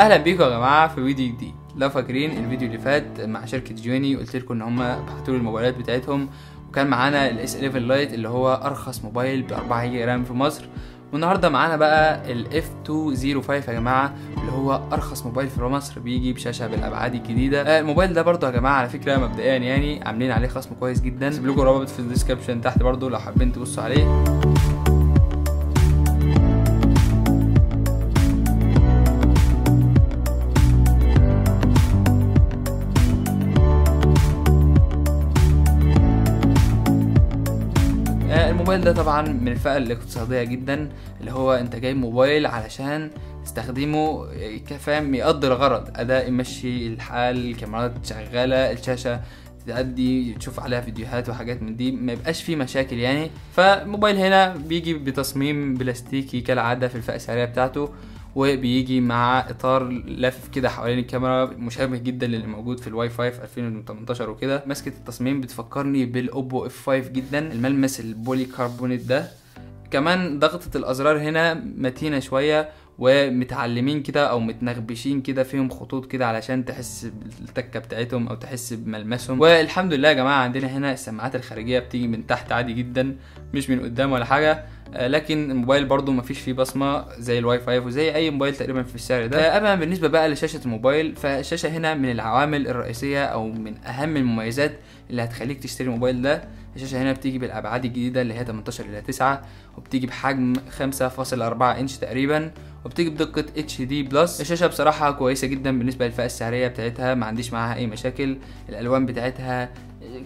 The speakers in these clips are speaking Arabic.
اهلا بيكم يا جماعه في فيديو جديد. لو فاكرين الفيديو اللي فات مع شركه جيوني قلت لكم ان هم بعتوا لي الموبايلات بتاعتهم، وكان معانا الاس 11 لايت اللي هو ارخص موبايل ب 4 جيجا رام في مصر. والنهارده معانا بقى الاف 205 يا جماعه اللي هو ارخص موبايل في مصر، بيجي بشاشه بالابعاد الجديده. الموبايل ده برضو يا جماعه على فكره مبدئيا يعني عاملين عليه خصم كويس جدا، هسيب لكم رابط في الديسكربشن تحت برضو لو حابين تبصوا عليه. الموبايل ده طبعا من الفئة الاقتصادية جدا، اللي هو انت جايب موبايل علشان تستخدمه كفاهم يقضي الغرض، اداء يمشي الحال، الكاميرات شغالة، الشاشة تأدي تشوف عليها فيديوهات وحاجات من دي، ما يبقاش فيه مشاكل يعني. فالموبايل هنا بيجي بتصميم بلاستيكي كالعادة في الفئة السعرية بتاعته، وبيجي مع اطار لافف كده حوالين الكاميرا مشابه جدا للي موجود في الواي 5 في 2018 وكده. ماسكه التصميم بتفكرني بالاوبو اف 5 جدا، الملمس البولي كربونيت ده. كمان ضغطة الازرار هنا متينة شوية ومتعلمين كده او متنغبشين كده، فيهم خطوط كده علشان تحس بالتكه بتاعتهم او تحس بملمسهم. والحمد لله يا جماعه عندنا هنا السماعات الخارجيه بتيجي من تحت عادي جدا، مش من قدام ولا حاجه. لكن الموبايل برضو مفيش فيه بصمه زي الواي 5 وزي اي موبايل تقريبا في السعر ده. اما بالنسبه بقى لشاشه الموبايل، فالشاشه هنا من العوامل الرئيسيه او من اهم المميزات اللي هتخليك تشتري الموبايل ده. الشاشه هنا بتيجي بالابعاد الجديده اللي هي 18:9، وبتيجي بحجم 5.4 انش تقريبا، وبتيجي بدقه HD+. الشاشه بصراحه كويسه جدا بالنسبه للفئه السعريه بتاعتها، ما عنديش معاها اي مشاكل. الالوان بتاعتها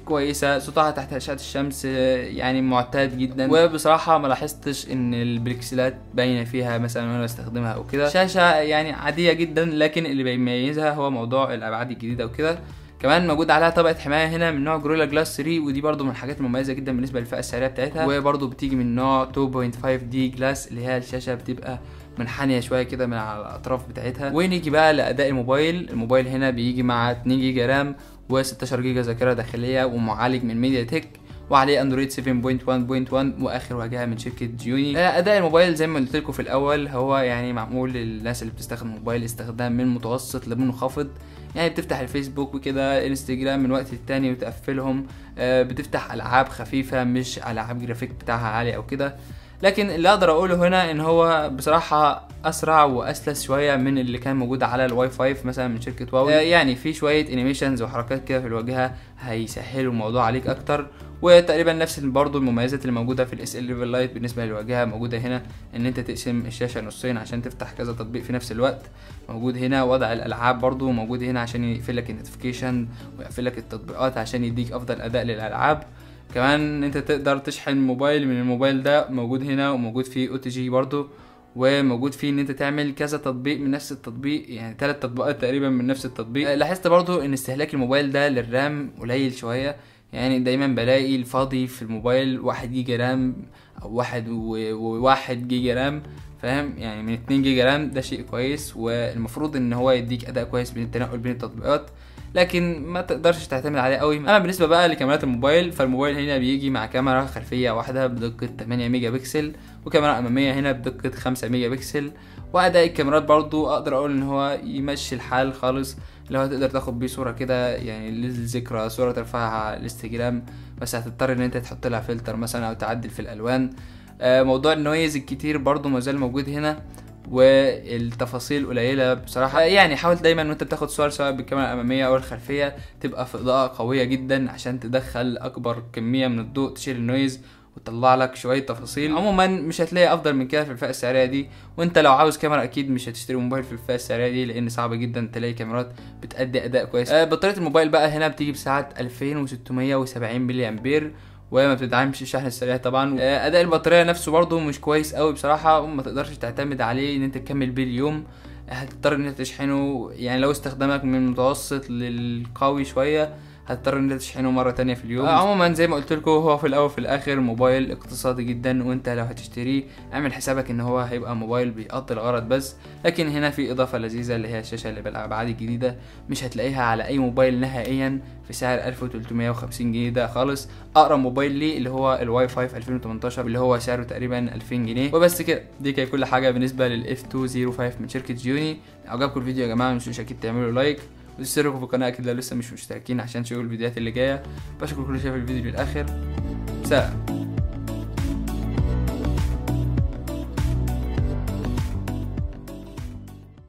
كويسه، سطوعها تحت اشعه الشمس يعني معتاد جدا، وبصراحه ما لاحظتش ان البريكسلات باينه فيها مثلا وانا بستخدمها او كده. شاشه يعني عاديه جدا، لكن اللي بيميزها هو موضوع الابعاد الجديده وكده. كمان موجود عليها طبقه حمايه هنا من نوع جوريلا جلاس 3، ودي برضو من الحاجات المميزه جدا بالنسبه للفئه السعريه بتاعتها. وبرضو بتيجي من نوع 2.5D جلاس، اللي هي الشاشه بتبقى منحنيه شويه كده من على الاطراف بتاعتها. ونيجي بقى لاداء الموبايل هنا بيجي مع 2 جيجا رام و16 جيجا ذاكره داخليه، ومعالج من ميديا تك، وعليه اندرويد 7.1.1 واخر واجهه من شركه جيوني. اداء الموبايل زي ما قلت لكم في الاول هو يعني معمول للناس اللي بتستخدم الموبايل استخدام من متوسط لمنخفض، يعني بتفتح الفيسبوك وكده، انستجرام من وقت للتاني وتقفلهم، بتفتح العاب خفيفه مش العاب جرافيك بتاعها عالي او كده. لكن اللي اقدر اقوله هنا ان هو بصراحه اسرع واسلس شويه من اللي كان موجود على الواي 5 مثلا من شركه هواوي. يعني في شويه انيميشنز وحركات كده في الواجهه هيسهلوا الموضوع عليك اكتر. وتقريبا نفس برضو المميزات اللي موجوده في الاس 11 لايت بالنسبه للواجهه موجوده هنا، ان انت تقسم الشاشه نصين عشان تفتح كذا تطبيق في نفس الوقت. موجود هنا وضع الالعاب برضو موجود هنا عشان يقفل لك النوتيفيكيشن ويقفل لك التطبيقات عشان يديك افضل اداء للالعاب. كمان انت تقدر تشحن موبايل من الموبايل ده، موجود هنا، وموجود فيه OTG برضو، وموجود فيه ان انت تعمل كذا تطبيق من نفس التطبيق، يعني 3 تطبيقات تقريبا من نفس التطبيق. لاحظت برضو ان استهلاك الموبايل ده للرام قليل شوية، يعني دايما بلاقي الفاضي في الموبايل 1 جيجا رام او 1 جيجا رام، فاهم؟ يعني من 2 جيجا رام ده شيء كويس، والمفروض ان هو يديك اداء كويس بين التنقل بين التطبيقات، لكن ما تقدرش تعتمد عليه قوي. اما بالنسبه بقى لكاميرات الموبايل، فالموبايل هنا بيجي مع كاميرا خلفيه واحده بدقه 8 ميجا بكسل، وكاميرا اماميه هنا بدقه 5 ميجا بكسل. واداء الكاميرات برضو اقدر اقول ان هو يمشي الحال خالص، اللي هو تقدر تاخد بيه صوره كده يعني للذكرى، صوره ترفعها على الانستجرام، بس هتضطر ان انت تحط لها فلتر مثلا او تعدل في الالوان. موضوع النويز الكتير برضو مازال موجود هنا، والتفاصيل قليله بصراحه. يعني حاول دايما وانت بتاخد صور سواء بالكاميرا الاماميه او الخلفيه تبقى في اضاءه قويه جدا عشان تدخل اكبر كميه من الضوء تشيل النويز وتطلع لك شويه تفاصيل. عموما مش هتلاقي افضل من كده في الفئه السعريه دي، وانت لو عاوز كاميرا اكيد مش هتشتري موبايل في الفئه السعريه دي، لان صعب جدا تلاقي كاميرات بتأدي اداء كويس. بطاريه الموبايل بقى هنا بتيجي بسعه 2670 ملي امبير، وما بتدعمش الشحن السريع طبعا. اداء البطاريه نفسه برضو مش كويس قوي بصراحه، وما تقدرش تعتمد عليه ان انت تكمل بيه اليوم، هتضطر ان انت تشحنه. يعني لو استخدامك من متوسط للقوي شويه هتضطر ان انت تشحنه مره تانية في اليوم. عموما زي ما قلت لكم هو في الاول وفي الاخر موبايل اقتصادي جدا، وانت لو هتشتريه اعمل حسابك ان هو هيبقى موبايل بيقضي الغرض بس. لكن هنا في اضافه لذيذه اللي هي الشاشه اللي بالابعاد الجديده، مش هتلاقيها على اي موبايل نهائيا في سعر 1350 جنيه ده خالص. اقرب موبايل لي اللي هو الواي 5 2018 اللي هو سعره تقريبا 2000 جنيه. وبس كده، دي كانت كل حاجه بالنسبه للاف 205 من شركه جيوني. عجبكم الفيديو يا جماعه مش اكيد تعملوا لايك وتشتركوا في القناه اكيد لو لسه مش مشتركين عشان تشوفوا الفيديوهات اللي جايه. بشكر كل شيء في الفيديو للاخر. سلام.